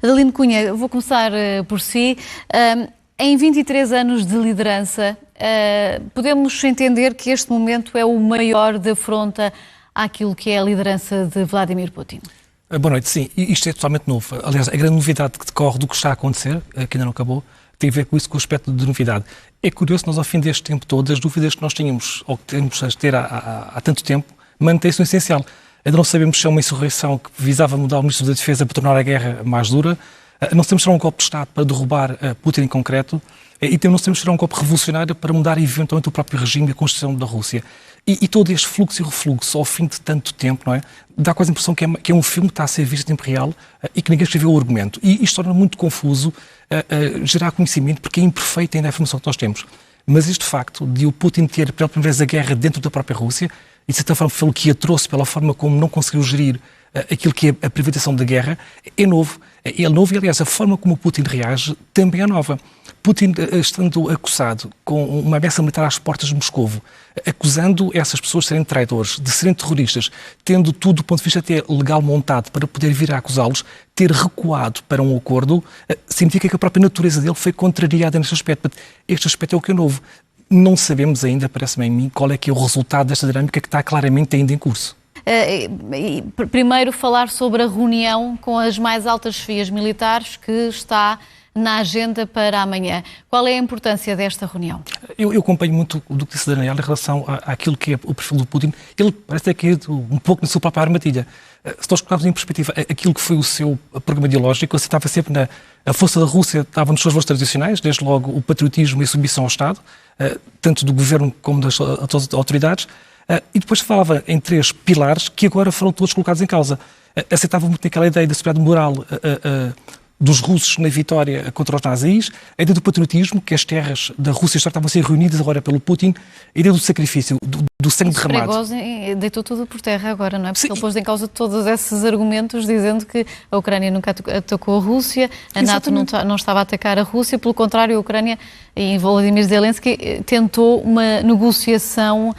Adelino Cunha, vou começar por si. Em 23 anos de liderança, podemos entender que este momento é o maior de afronta àquilo que é a liderança de Vladimir Putin? Boa noite, sim. Isto é totalmente novo. Aliás, a grande novidade que decorre do que está a acontecer, que ainda não acabou, tem a ver com isso, com o aspecto de novidade. É curioso, nós ao fim deste tempo todo, as dúvidas que nós tínhamos, ou que temos a ter há tanto tempo, mantém-se no essencial. Ainda não sabemos se é uma insurreição que visava mudar o Ministro da Defesa para tornar a guerra mais dura, não sabemos se será um golpe de Estado para derrubar Putin em concreto, e também não sabemos se será um golpe revolucionário para mudar eventualmente o próprio regime e a Constituição da Rússia. E todo este fluxo e refluxo, ao fim de tanto tempo, não é? Dá quase a impressão que é um filme que está a ser visto em tempo real e que ninguém escreveu o argumento. E isto torna muito confuso gerar conhecimento, porque é imperfeita ainda a informação que nós temos. Mas este facto de o Putin ter pela primeira vez a guerra dentro da própria Rússia, e de certa forma pelo que a trouxe, pela forma como não conseguiu gerir aquilo que é a privatização da guerra, é novo. É novo e, aliás, a forma como o Putin reage também é nova. Putin, estando acusado com uma ameaça militar às portas de Moscovo, acusando essas pessoas de serem traidores, de serem terroristas, tendo tudo do ponto de vista até legal montado para poder vir a acusá-los, ter recuado para um acordo, significa que a própria natureza dele foi contrariada neste aspecto. Este aspecto é o que é novo. Não sabemos ainda, parece-me a mim, qual é que é o resultado desta dinâmica que está claramente ainda em curso. Primeiro falar sobre a reunião com as mais altas chefias militares que está na agenda para amanhã. Qual é a importância desta reunião? Eu acompanho muito do que disse Daniel em relação àquilo que é o perfil do Putin. Ele parece ter caído um pouco na sua própria armadilha. Se nós colocarmos em perspectiva aquilo que foi o seu programa ideológico, ele estava sempre a força da Rússia, estava nos seus valores tradicionais, desde logo o patriotismo e a submissão ao Estado, tanto do governo como das autoridades, e depois falava em três pilares que agora foram todos colocados em causa. Aceitava muito naquela ideia da superioridade moral dos russos na vitória contra os nazis, a ideia do patriotismo, que as terras da Rússia estavam a ser reunidas agora pelo Putin, a ideia do sacrifício, do sangue derramado. Prigozhin deitou tudo por terra agora, não é? Porque ele pôs em causa todos esses argumentos, dizendo que a Ucrânia nunca atacou a Rússia, a NATO não estava a atacar a Rússia, pelo contrário, a Ucrânia e Volodymyr Zelensky tentou uma negociação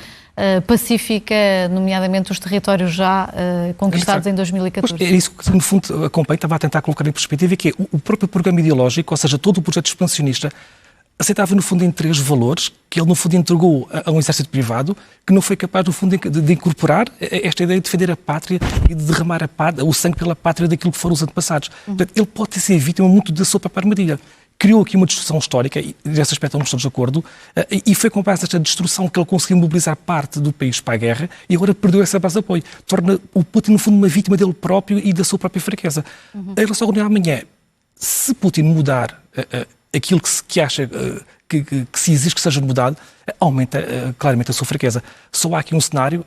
pacífica, nomeadamente os territórios já conquistados em 2014. É isso que, no fundo, a Companhia estava a tentar colocar em perspectiva, que é o próprio programa ideológico, ou seja, todo o projeto expansionista, aceitava, no fundo, em três valores, que ele, no fundo, entregou a um exército privado, que não foi capaz, no fundo, de incorporar esta ideia de defender a pátria e de derramar o sangue pela pátria daquilo que foram os antepassados. Portanto, ele pode ter sido vítima muito da sua própria armadilha. Criou aqui uma destruição histórica, e nesse aspecto não estamos de acordo, e foi com base nesta destruição que ele conseguiu mobilizar parte do país para a guerra e agora perdeu essa base de apoio. Torna o Putin, no fundo, uma vítima dele próprio e da sua própria fraqueza. Em relação à reunião amanhã, se Putin mudar aquilo que acha que se exige que seja mudado, aumenta claramente a sua fraqueza. Só há aqui um cenário,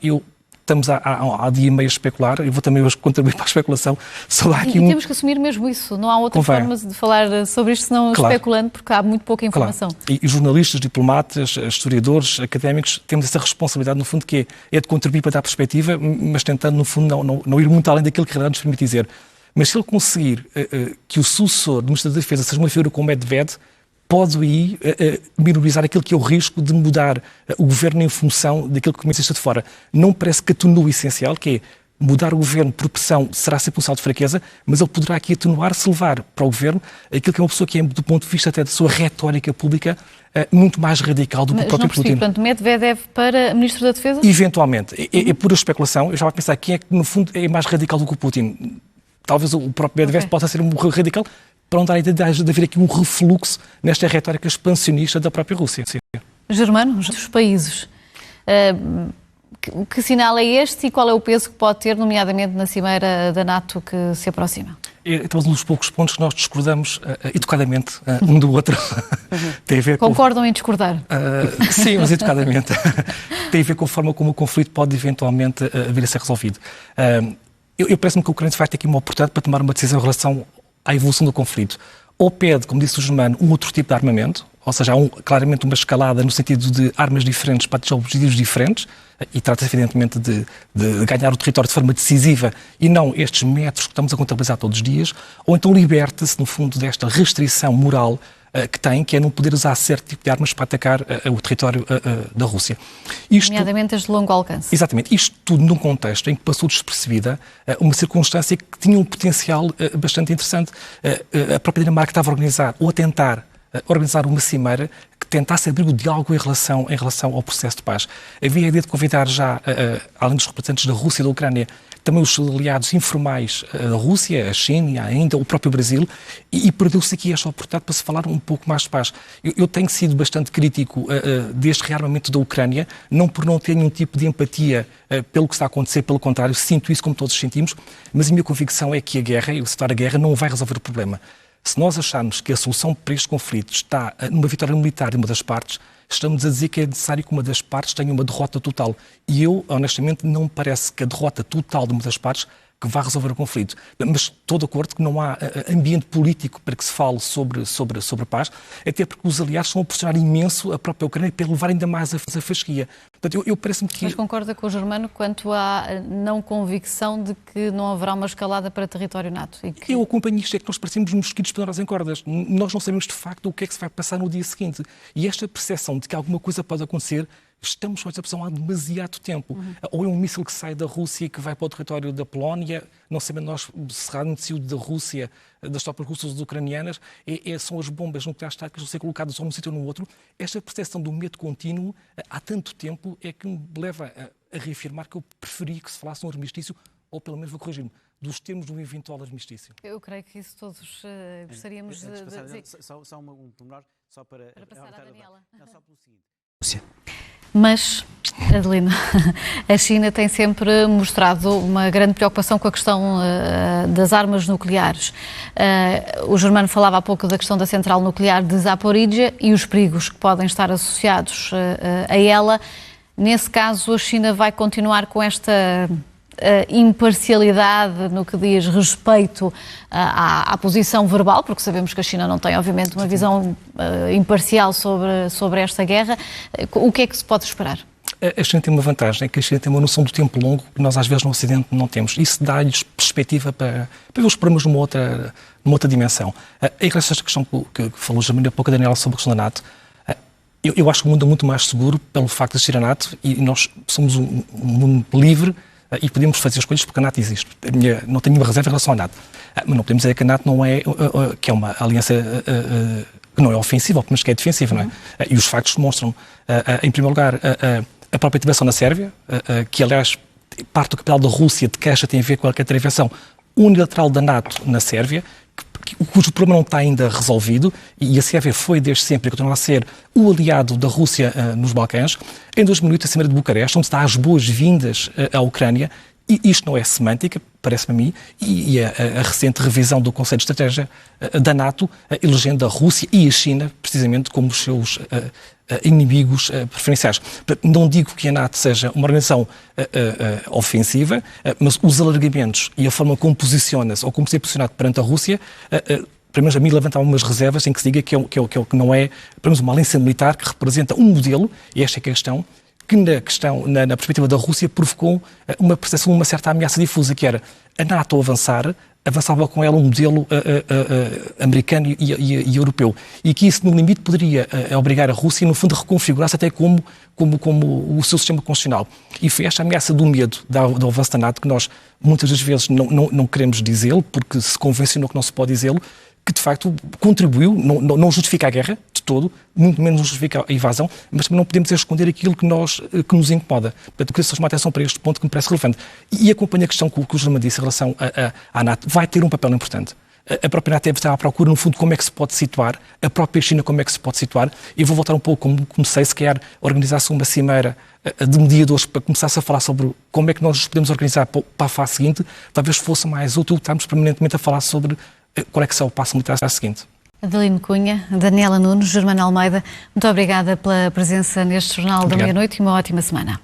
estamos há dia e meio a especular, eu vou também hoje contribuir para a especulação. Só há aqui temos que assumir mesmo isso, não há outra forma de falar sobre isto senão especulando, porque há muito pouca informação. Claro. E jornalistas, diplomatas, historiadores, académicos, temos essa responsabilidade, no fundo, que é de contribuir para dar perspectiva, mas tentando, no fundo, não ir muito além daquilo que a realidade nos permite dizer. Mas se ele conseguir que o sucessor do Ministro da Defesa seja uma figura como Medvedev, pode aí minorizar aquilo que é o risco de mudar o governo em função daquilo que começa de fora. Não parece que atenua o essencial, que é mudar o governo por pressão será sempre um salto de fraqueza, mas ele poderá aqui atenuar se levar para o governo aquilo que é uma pessoa que é, do ponto de vista até da sua retórica pública, muito mais radical do que o próprio Putin. Portanto, Medvedev para Ministro da Defesa? Eventualmente. É pura especulação. Eu estava a pensar quem é que, no fundo, é mais radical do que o Putin. Talvez o próprio Medvedev possa ser um radical, para não dar a ideia de haver aqui um refluxo nesta retórica expansionista da própria Rússia. Germano, os países, que sinal é este e qual é o peso que pode ter, nomeadamente na cimeira da NATO que se aproxima? Então, um dos poucos pontos que nós discordamos educadamente um do outro. Tem a ver Concordam em discordar? Sim, mas educadamente. Tem a ver com a forma como o conflito pode eventualmente vir a ser resolvido. Eu parece-me que a Ucrânia vai ter aqui uma oportunidade para tomar uma decisão em relação à evolução do conflito. Ou pede, como disse o Germano, um outro tipo de armamento, ou seja, há claramente uma escalada no sentido de armas diferentes para atingir objetivos diferentes, e trata-se evidentemente de ganhar o território de forma decisiva e não estes metros que estamos a contabilizar todos os dias, ou então liberta-se, no fundo, desta restrição moral que tem, que é não poder usar certo tipo de armas para atacar o território da Rússia. Nomeadamente as de longo alcance. Exatamente. Isto tudo num contexto em que passou despercebida uma circunstância que tinha um potencial bastante interessante. A própria Dinamarca estava a organizar, ou a tentar organizar uma cimeira que tentasse abrir o diálogo em relação ao processo de paz. Havia a ideia de convidar já, além dos representantes da Rússia e da Ucrânia, também os aliados informais da Rússia, a China, ainda o próprio Brasil, e perdeu-se aqui esta oportunidade para se falar um pouco mais de paz. Eu tenho sido bastante crítico deste rearmamento da Ucrânia, não por não ter nenhum tipo de empatia pelo que está a acontecer, pelo contrário, sinto isso como todos sentimos, mas a minha convicção é que a guerra, e o citar a guerra, não vai resolver o problema. Se nós acharmos que a solução para este conflito está numa vitória militar de uma das partes, estamos a dizer que é necessário que uma das partes tenha uma derrota total. E eu, honestamente, não me parece que a derrota total de uma das partes que vá resolver o conflito. Mas estou de acordo que não há ambiente político para que se fale sobre paz, até porque os aliados estão a pressionar imenso a própria Ucrânia para levar ainda mais a fasquia. Portanto, eu parece-me que... Mas concorda com o Germano quanto à não convicção de que não haverá uma escalada para território NATO? Eu acompanho isto, é que nós parecemos mosquitos pendurados em cordas. Nós não sabemos de facto o que é que se vai passar no dia seguinte. E esta percepção de que alguma coisa pode acontecer, estamos com esta pressão há demasiado tempo. Ou é um míssil que sai da Rússia e que vai para o território da Polónia, não sabendo nós se saiu da Rússia, das tropas russas ou ucranianas, são as bombas nucleares táticas que vão ser colocadas ou num sítio ou no outro. Esta percepção do medo contínuo, há tanto tempo, é que me leva a reafirmar que eu preferi que se falasse um armistício, ou pelo menos, vou corrigir-me, dos termos de um eventual armistício. Eu creio que isso todos gostaríamos de dizer. Só um pormenor, só para passar à Daniela. Não, só pelo seguinte. Mas, Adelina, a China tem sempre mostrado uma grande preocupação com a questão das armas nucleares. O Germano falava há pouco da questão da central nuclear de Zaporizhzhia e os perigos que podem estar associados a ela. Nesse caso, a China vai continuar com esta imparcialidade no que diz respeito à posição verbal, porque sabemos que a China não tem, obviamente, uma visão imparcial sobre esta guerra. O que é que se pode esperar? A China tem uma vantagem, é que a China tem uma noção do tempo longo que nós às vezes no Ocidente não temos. Isso dá-lhes perspectiva para ver os problemas numa outra dimensão. Em relação a esta questão que falou já há pouco a Daniela sobre a questão da NATO, eu acho que o mundo é muito mais seguro pelo facto de existir a NATO e nós somos um mundo livre e podemos fazer escolhas porque a NATO existe. Não tenho nenhuma reserva em relação à NATO. Mas não podemos dizer que a NATO não é, que é uma aliança que não é ofensiva, ou pelo menos que é defensiva, não é? E os factos demonstram, em primeiro lugar, a própria intervenção na Sérvia, que aliás parte do capital da Rússia de queixa tem a ver com a intervenção unilateral da NATO na Sérvia, cujo problema não está ainda resolvido, e a Sérvia foi desde sempre e continua a ser o aliado da Rússia nos Balcãs. Em 2008, a Cimeira de Bucareste, onde se dá as boas-vindas à Ucrânia, e isto não é semântica, parece-me a mim, e a recente revisão do Conselho de Estratégia da NATO, elegendo a Rússia e a China, precisamente, como os seus inimigos preferenciais. Não digo que a NATO seja uma organização ofensiva, mas os alargamentos e a forma como posiciona-se ou como se é posicionado perante a Rússia, pelo menos a mim levantavam umas reservas em que se diga que não é, pelo menos uma aliança militar que representa um modelo, e esta é que é a questão, que na perspectiva da Rússia provocou uma percepção, uma certa ameaça difusa, que era a NATO avançava com ela um modelo americano e europeu. E que isso, no limite, poderia obrigar a Rússia, no fundo, a reconfigurar-se até como o seu sistema constitucional. E foi esta ameaça do medo do avanço da NATO que nós, muitas das vezes, não queremos dizê-lo, porque se convencionou que não se pode dizê-lo, que de facto contribuiu, não justifica a guerra de todo, muito menos justifica a invasão, mas também não podemos esconder aquilo que nos incomoda. Portanto, eu queria só chamar a atenção para este ponto que me parece relevante. E acompanho a questão que o Germano disse em relação à NATO. Vai ter um papel importante. A própria NATO deve estar à procura, no fundo, como é que se pode situar, a própria China como é que se pode situar, e vou voltar um pouco, como comecei, se quer organizar-se uma cimeira de mediadores para começar-se a falar sobre como é que nós podemos organizar para a fase seguinte, talvez fosse mais útil estarmos permanentemente a falar sobre qual é que será o passo militar seguinte. Adelina Cunha, Daniela Nunes, Germano Almeida, muito obrigada pela presença neste Jornal da Meia-Noite e uma ótima semana.